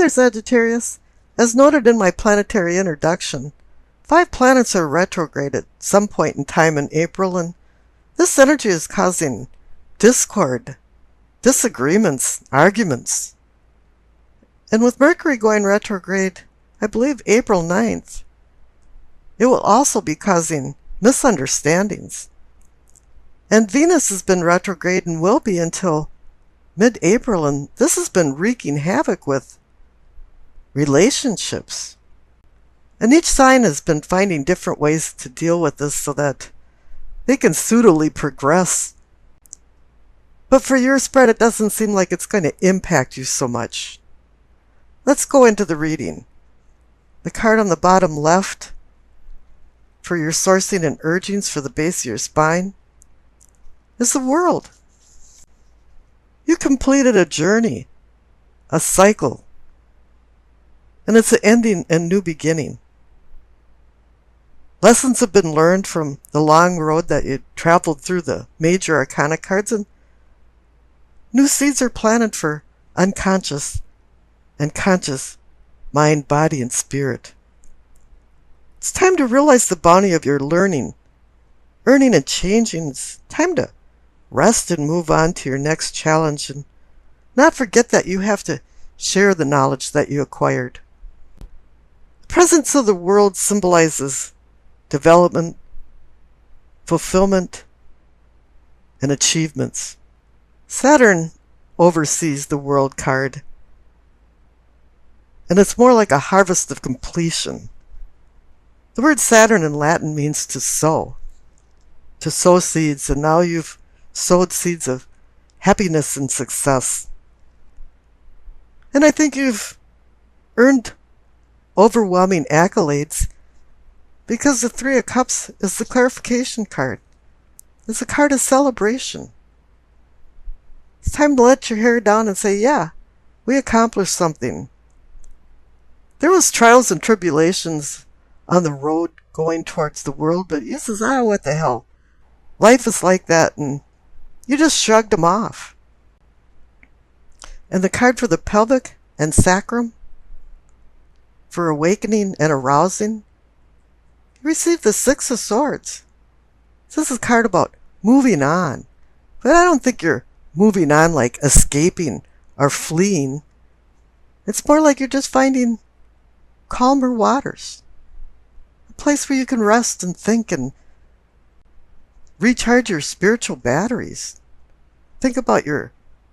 there, Sagittarius. As noted in my planetary introduction, 5 planets are retrograde at some point in time in April, and this energy is causing discord, disagreements, arguments. And with Mercury going retrograde, I believe April 9th, it will also be causing misunderstandings. And Venus has been retrograde and will be until mid-April, and this has been wreaking havoc with relationships. And each sign has been finding different ways to deal with this so that they can suitably progress. But for your spread, it doesn't seem like it's going to impact you so much. Let's go into the reading. The card on the bottom left for your sourcing and urgings for the base of your spine is the World. You completed a journey, a cycle, and it's an ending and new beginning. Lessons have been learned from the long road that you traveled through the major arcana cards, and new seeds are planted for unconscious and conscious mind, body, and spirit. It's time to realize the bounty of your learning and changing. It's time to rest and move on to your next challenge and not forget that you have to share the knowledge that you acquired. The presence of the World symbolizes development, fulfillment, and achievements. Saturn oversees the World card, and it's more like a harvest of completion. The word Saturn in Latin means to sow seeds, and now you've sowed seeds of happiness and success. And I think you've earned overwhelming accolades because the 3 of Cups is the clarification card. It's a card of celebration. It's time to let your hair down and say, yeah, we accomplished something. There was trials and tribulations on the road going towards the World, but you says, what the hell? Life is like that, and you just shrugged them off. And the card for the pelvic and sacrum, for awakening and arousing, you received the 6 of Swords. This is a card about moving on. But I don't think you're moving on like escaping or fleeing. It's more like you're just finding calmer waters. A place where you can rest and think and recharge your spiritual batteries. Think about your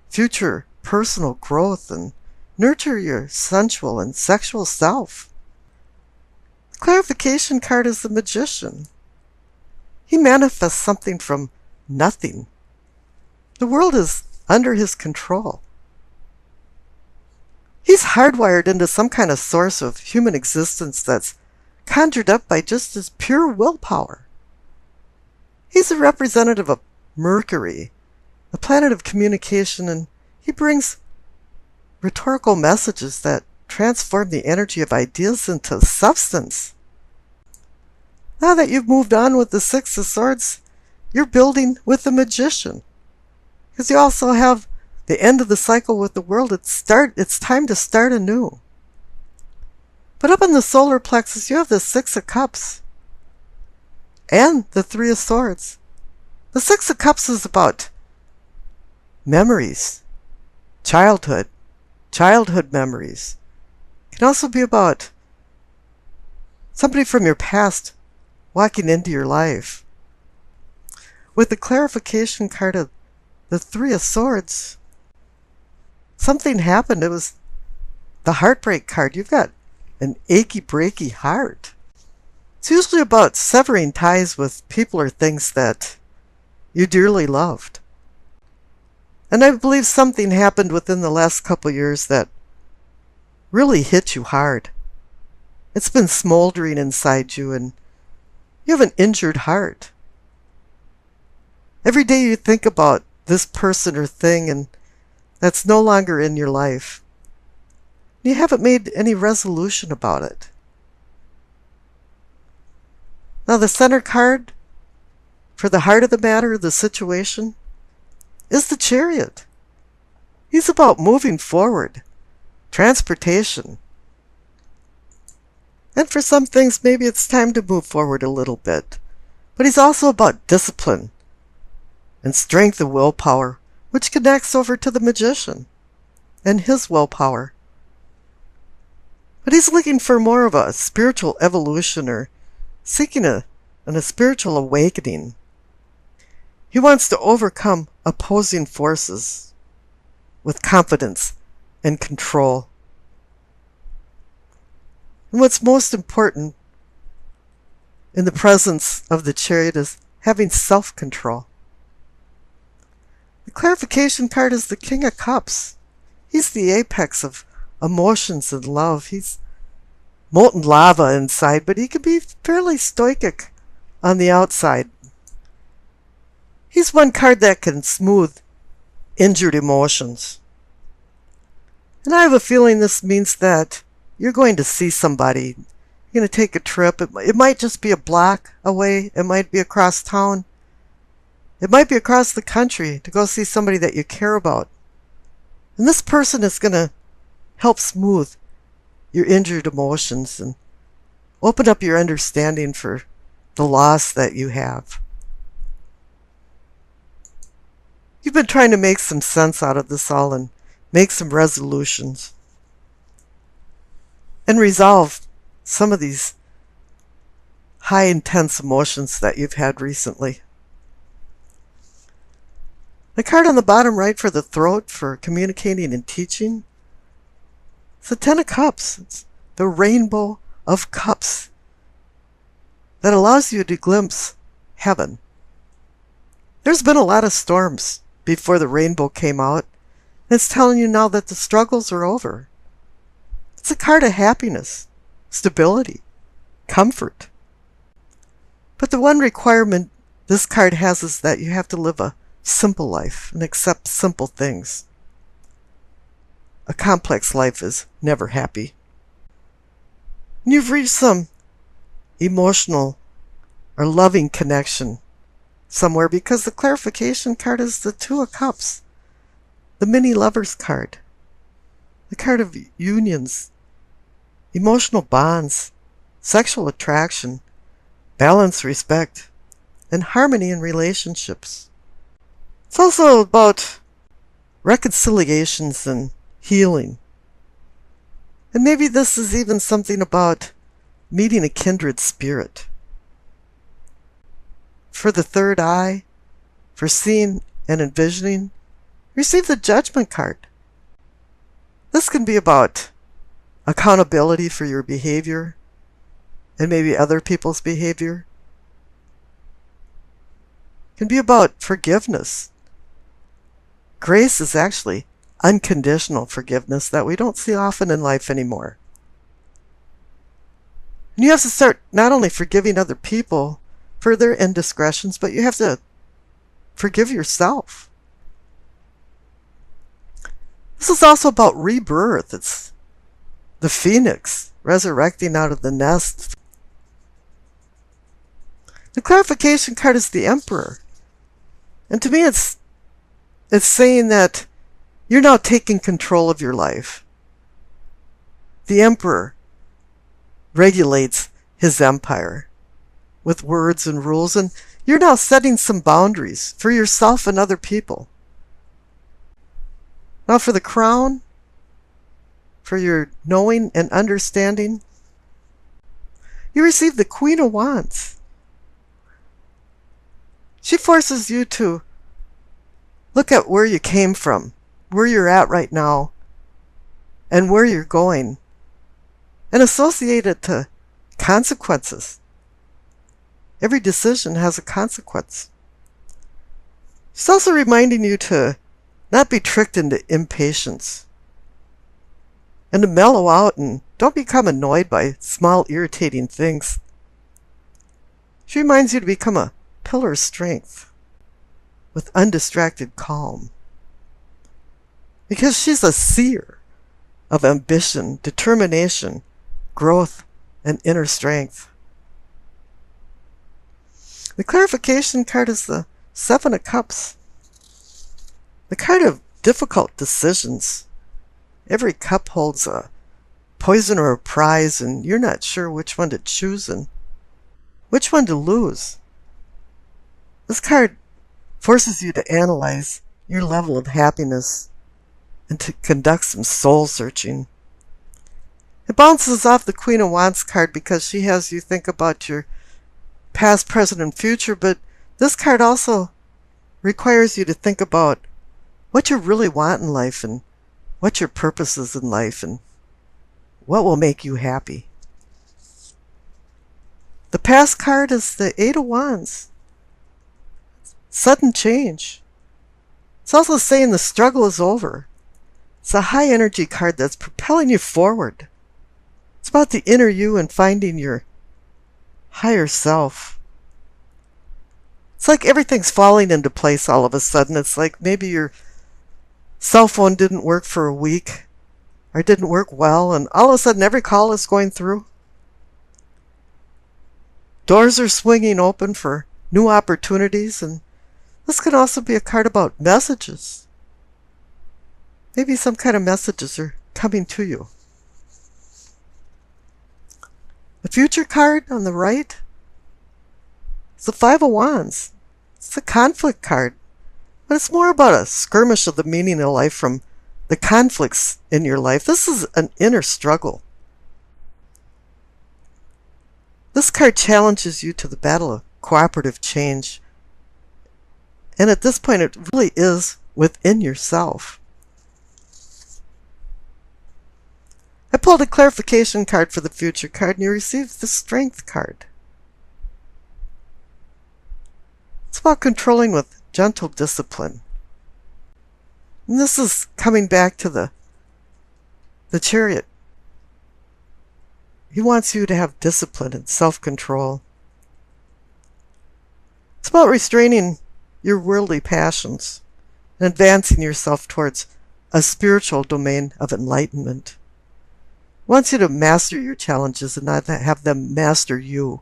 future personal growth and nurture your sensual and sexual self. The clarification card is the Magician. He manifests something from nothing. The world is under his control. He's hardwired into some kind of source of human existence that's conjured up by just his pure willpower. He's a representative of Mercury, the planet of communication, and he brings rhetorical messages that transform the energy of ideas into substance. Now that you've moved on with the 6 of Swords, you're building with the Magician. Because you also have the end of the cycle with the World. It's time to start anew. But up in the solar plexus, you have the 6 of Cups and the 3 of Swords. The 6 of Cups is about memories, childhood memories. It can also be about somebody from your past walking into your life. With the clarification card of the 3 of Swords, something happened. It was the heartbreak card. You've got an achy, breaky heart. It's usually about severing ties with people or things that you dearly loved. And I believe something happened within the last couple years that really hit you hard. It's been smoldering inside you, and you have an injured heart. Every day you think about this person or thing, and that's no longer in your life. You haven't made any resolution about it. Now the center card for the heart of the matter, the situation, is the Chariot. He's about moving forward, transportation. And for some things, maybe it's time to move forward a little bit. But he's also about discipline and strength of willpower, which connects over to the magician and his willpower. But he's looking for more of a spiritual evolution or seeking a spiritual awakening. He wants to overcome opposing forces with confidence and control. And what's most important in the presence of the Chariot is having self-control. The clarification card is the King of Cups. He's the apex of emotions and love. He's molten lava inside, but he can be fairly stoic on the outside. He's one card that can smooth injured emotions. And I have a feeling this means that you're going to see somebody. You're going to take a trip. It might just be a block away. It might be across town. It might be across the country to go see somebody that you care about. And this person is going to help smooth your injured emotions and open up your understanding for the loss that you have. You've been trying to make some sense out of this all and make some resolutions and resolve some of these high intense emotions that you've had recently. The card on the bottom right for the throat for communicating and teaching, it's the Ten of Cups. It's the rainbow of cups that allows you to glimpse heaven. There's been a lot of storms before the rainbow came out. It's telling you now that the struggles are over. It's a card of happiness, stability, comfort. But the one requirement this card has is that you have to live a simple life and accept simple things. A complex life is never happy. And you've reached some emotional or loving connection somewhere because the clarification card is the Two of Cups, the mini lovers card, the card of unions, emotional bonds, sexual attraction, balance, respect, and harmony in relationships. It's also about reconciliations and healing. And maybe this is even something about meeting a kindred spirit. For the third eye, for seeing and envisioning, receive the Judgment card. This can be about accountability for your behavior and maybe other people's behavior. It can be about forgiveness. Grace is actually unconditional forgiveness that we don't see often in life anymore. And you have to start not only forgiving other people for their indiscretions, but you have to forgive yourself. This is also about rebirth. It's the phoenix resurrecting out of the nest. The clarification card is the Emperor. And to me it's saying that you're now taking control of your life. The Emperor regulates his empire with words and rules, and you're now setting some boundaries for yourself and other people. Now for the crown, for your knowing and understanding, you receive the Queen of Wands. She forces you to look at where you came from, where you're at right now, and where you're going, and associate it to consequences. Every decision has a consequence. She's also reminding you to not be tricked into impatience and to mellow out and don't become annoyed by small irritating things. She reminds you to become a pillar of strength with undistracted calm, because she's a seer of ambition, determination, growth, and inner strength. The clarification card is the Seven of Cups, the card of difficult decisions every cup holds a poison or a prize, and you're not sure which one to choose and which one to lose. This card forces you to analyze your level of happiness and to conduct some soul searching. It bounces off the Queen of Wands card because she has you think about your past, present, and future, but this card also requires you to think about what you really want in life and what your purpose is in life and what will make you happy. The past card is the Eight of Wands. Sudden change. It's also saying the struggle is over. It's a high energy card that's propelling you forward. It's about the inner you and finding your higher self. It's like everything's falling into place all of a sudden. It's like maybe your cell phone didn't work for a week or didn't work well, and all of a sudden every call is going through. Doors are swinging open for new opportunities, and this could also be a card about messages. Maybe some kind of messages are coming to you. The future card on the right is the Five of Wands. It's the conflict card, but it's more about a skirmish of the meaning of life from the conflicts in your life. This is an inner struggle. This card challenges you to the battle of cooperative change. And at this point, it really is within yourself. I pulled a clarification card for the future card, and you received the Strength card. It's about controlling with gentle discipline. And this is coming back to the Chariot. He wants you to have discipline and self-control. It's about restraining your worldly passions and advancing yourself towards a spiritual domain of enlightenment. He wants you to master your challenges and not have them master you.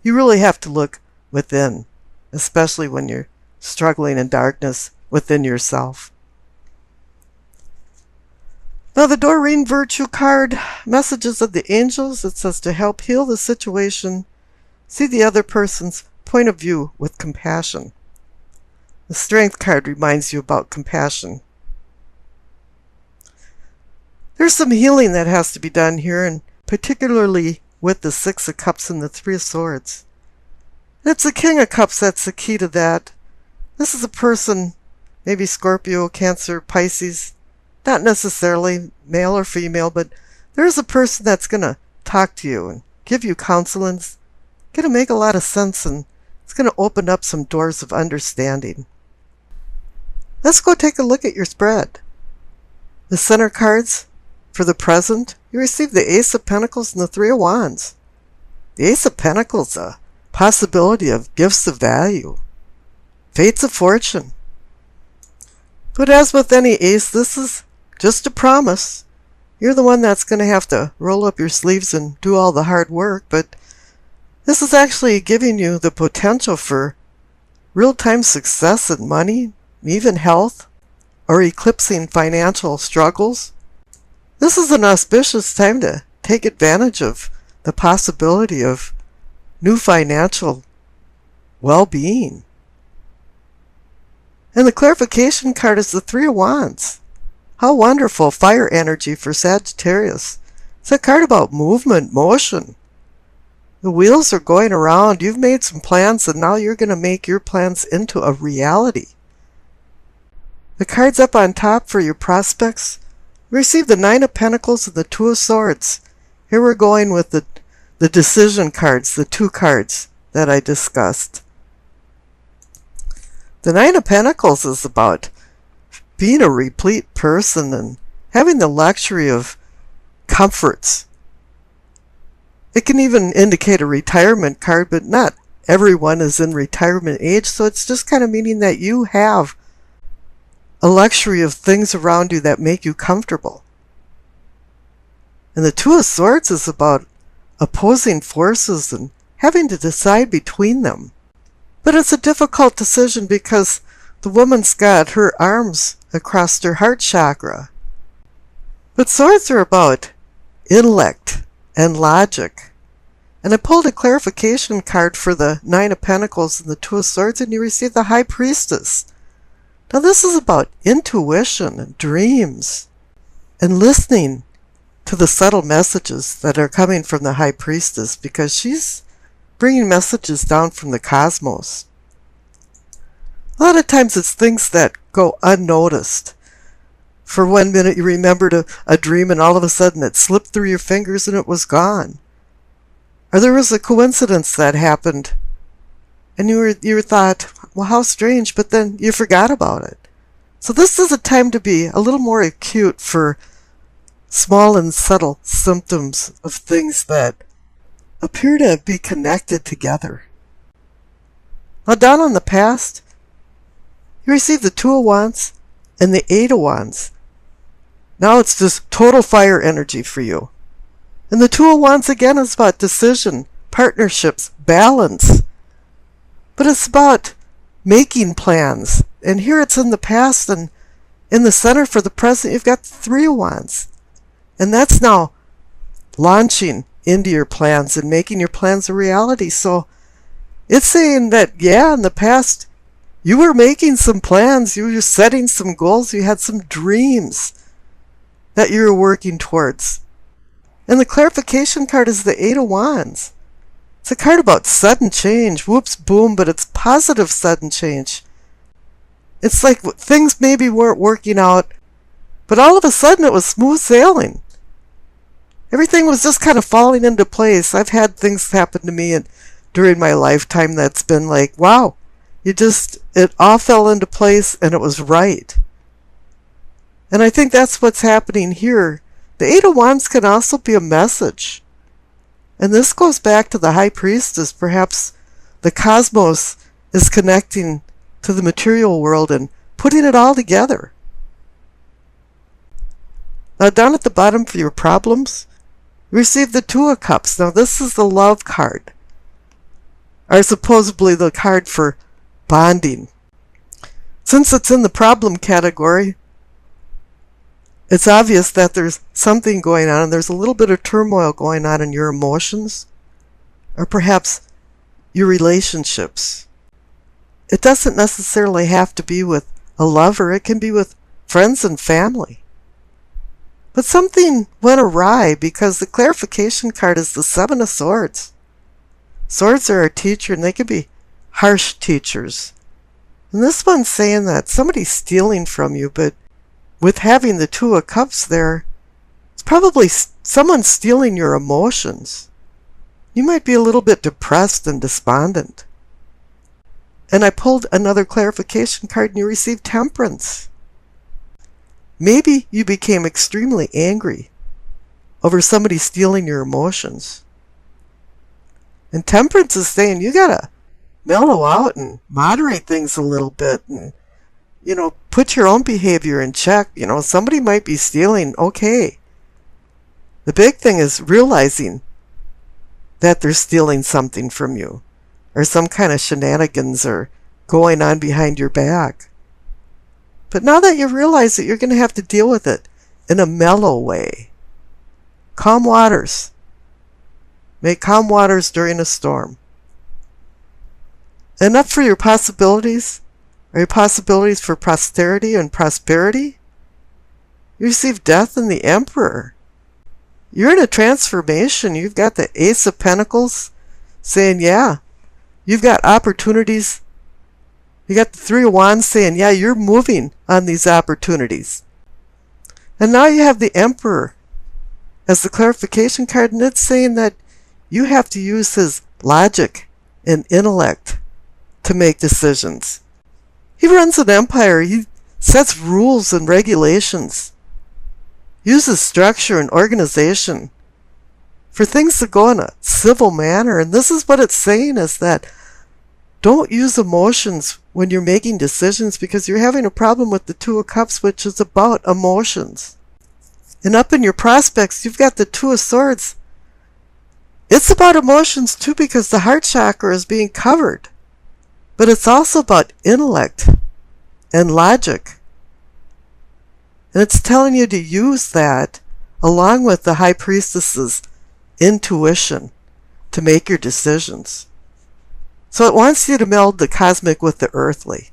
You really have to look within, especially when you're struggling in darkness within yourself. Now the Doreen Virtue card, messages of the angels, it says to help heal the situation, see the other person's point of view with compassion. The Strength card reminds you about compassion. There's some healing that has to be done here, and particularly with the Six of Cups and the Three of Swords. And it's the King of Cups that's the key to that. This is a person, maybe Scorpio, Cancer, Pisces, not necessarily male or female, but there's a person that's going to talk to you and give you counsel, and it's going to make a lot of sense, and it's going to open up some doors of understanding. Let's go take a look at your spread. The center cards for the present, you receive the Ace of Pentacles and the Three of Wands. The Ace of Pentacles, a possibility of gifts of value, fates of fortune. But as with any ace, this is just a promise. You're the one that's going to have to roll up your sleeves and do all the hard work, but this is actually giving you the potential for real-time success in money, even health, or eclipsing financial struggles. This is an auspicious time to take advantage of the possibility of new financial well-being. And the clarification card is the Three of Wands. How wonderful, fire energy for Sagittarius. It's a card about movement, motion. The wheels are going around. You've made some plans, and now you're going to make your plans into a reality. The cards up on top for your prospects. Receive the Nine of Pentacles and the Two of Swords. Here we're going with the decision cards, the two cards that I discussed. The Nine of Pentacles is about being a replete person and having the luxury of comforts. It can even indicate a retirement card, but not everyone is in retirement age, so it's just kind of meaning that you have a luxury of things around you that make you comfortable. And the Two of Swords is about opposing forces and having to decide between them. But it's a difficult decision because The woman's got her arms across her heart chakra. But swords are about intellect and logic. And I pulled a clarification card for the Nine of Pentacles and the Two of Swords, and you received the High Priestess. Now this is about intuition and dreams and listening to the subtle messages that are coming from the High Priestess, because she's bringing messages down from the cosmos. A lot of times it's things that go unnoticed. For 1 minute you remembered a dream and all of a sudden it slipped through your fingers and it was gone. Or there was a coincidence that happened and you thought, well, how strange, but then you forgot about it. So this is a time to be a little more acute for small and subtle symptoms of things that appear to be connected together. Now down on the past, you received the Two of Wands and the Eight of Wands. Now it's just total fire energy for you. And the Two of Wands again is about decision, partnerships, balance. But it's about making plans. And here it's in the past, and in the center for the present you've got the Three of Wands. And that's now launching into your plans and making your plans a reality. So it's saying that, yeah, in the past you were making some plans, you were setting some goals, you had some dreams that you were working towards. And the clarification card is the Eight of Wands. It's a card about sudden change, whoops, boom, but it's positive sudden change. It's like things maybe weren't working out, but all of a sudden it was smooth sailing. Everything was just kind of falling into place. I've had things happen to me during my lifetime that's been like, wow, it all fell into place and it was right. And I think that's what's happening here. The Eight of Wands can also be a message. And this goes back to the High Priestess. Perhaps the cosmos is connecting to the material world and putting it all together. Now down at the bottom for your problems, you receive the Two of Cups. Now this is the love card, or supposedly the card for bonding. Since it's in the problem category, it's obvious that there's something going on, and there's a little bit of turmoil going on in your emotions, or perhaps your relationships. It doesn't necessarily have to be with a lover, it can be with friends and family. But something went awry because the clarification card is the Seven of Swords. Swords are our teacher, and they can be harsh teachers. And this one's saying that somebody's stealing from you, but with having the Two of Cups there, it's probably someone stealing your emotions. You might be a little bit depressed and despondent. And I pulled another clarification card and you received Temperance. Maybe you became extremely angry over somebody stealing your emotions. And Temperance is saying you gotta mellow out and moderate things a little bit and put your own behavior in check. Somebody might be stealing, okay. The big thing is realizing that they're stealing something from you, or some kind of shenanigans are going on behind your back. But now that you realize it, you're going to have to deal with it in a mellow way. Calm waters. Make calm waters during a storm. And up for your possibilities, are your possibilities for posterity and prosperity? You receive Death and the Emperor. You're in a transformation. You've got the Ace of Pentacles saying, yeah, you've got opportunities. You got the Three of Wands saying, yeah, you're moving on these opportunities. And now you have the Emperor as the clarification card, and it's saying that you have to use his logic and intellect to make decisions. He runs an empire. He sets rules and regulations, uses structure and organization for things to go in a civil manner. And this is what it's saying, is that don't use emotions when you're making decisions, because you're having a problem with the Two of Cups, which is about emotions. And up in your prospects, you've got the Two of Swords. It's about emotions too, because the heart chakra is being covered. But it's also about intellect and logic. And it's telling you to use that along with the High Priestess's intuition to make your decisions. So it wants you to meld the cosmic with the earthly.